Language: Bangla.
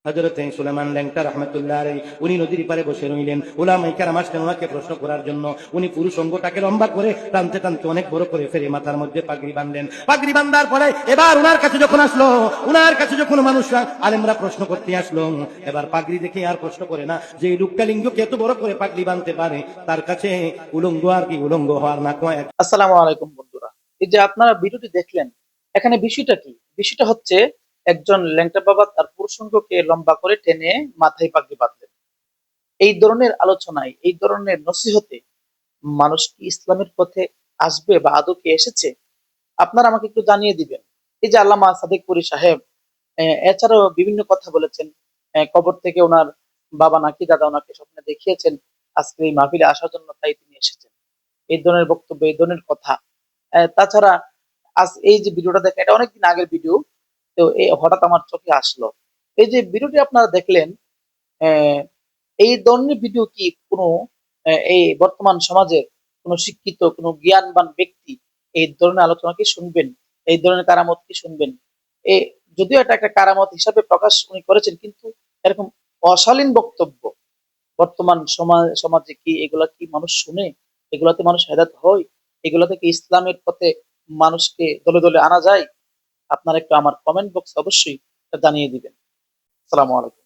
হযরতে সুলাইমান ল্যাংটা রাহমাতুল্লাহ আলাইহি উনি নদীর পাড়ে বসে রইলেন। উলামায়ে কেরাম আসলেন ওনাকে প্রশ্ন করার জন্য। উনি পুরুষ অঙ্গটাকে লম্বা করে টানতে টানতে অনেক বড় করে ফেলে মাথার মধ্যে পাগড়ি বাঁধলেন। পাগড়ি বাঁধার পরে এবার উনার কাছে যখন আসলো, উনার কাছে যখন মানুষরা আলেমরা প্রশ্ন করতে আসলো, এবার পাগড়ি দেখে আর প্রশ্ন করে না যে এই লোকটা লিঙ্গকে এত বড় করে পাগড়ি বাঁধতে পারে, তার কাছে উলঙ্গ আর কি উলঙ্গ হওয়ার না কয়। আসসালামু আলাইকুম বন্ধুরা, এই যে আপনারা ভিডিওটি দেখলেন, এখানে বিষয়টা কি? বিষয়টা হচ্ছে একজন ল্যাংটা বাবা তার পুরুষাঙ্গকে লম্বা করে টেনে মাথায় পাগড়ি বাঁধলেন। এই ধরনের আলোচনায়, এই ধরনের নসিহতে মানুষ কি ইসলামের পথে আসবে বা আদৌ কি এসেছে? আপনারা আমাকে একটু জানিয়ে দিবেন। এই যে আল্লামা সাদিক পুরি সাহেব এছাড়াও বিভিন্ন কথা বলেছেন। কবর থেকে ওনার বাবা নাকি দাদা ওনাকে স্বপ্নে দেখিয়েছেন আজকে এই মাহফিলে আসার জন্য, তাই তিনি এসেছেন। এই ধরনের বক্তব্য, এই ধরনের কথা। তাছাড়া আজ এই যে ভিডিওটা দেখেন, এটা অনেকদিন আগের ভিডিও, তো এই হঠাৎ আমার চোখে আসলো। এই যে ভিডিওটি আপনারা দেখলেন, আহ, এই ধরনের ভিডিও কি কোনো এই বর্তমান সমাজের কোনো শিক্ষিত, কোনো জ্ঞানবান ব্যক্তি এই ধরনের আলোচনা কি শুনবেন? এই ধরনের কারামত কি শুনবেন? এ যদিও এটা একটা কারামত হিসাবে প্রকাশ উনি করেছেন, কিন্তু এরকম অশালীন বক্তব্য বর্তমান সমাজে কি এগুলা কি মানুষ শুনে? এগুলাতে মানুষ হেদায়েত হয়? এগুলা থেকে ইসলামের পথে মানুষকে দলে দলে আনা যায়? আপনারা একটু আমার কমেন্ট বক্সে অবশ্যই এটা জানিয়ে দিবেন। আসসালামু আলাইকুম।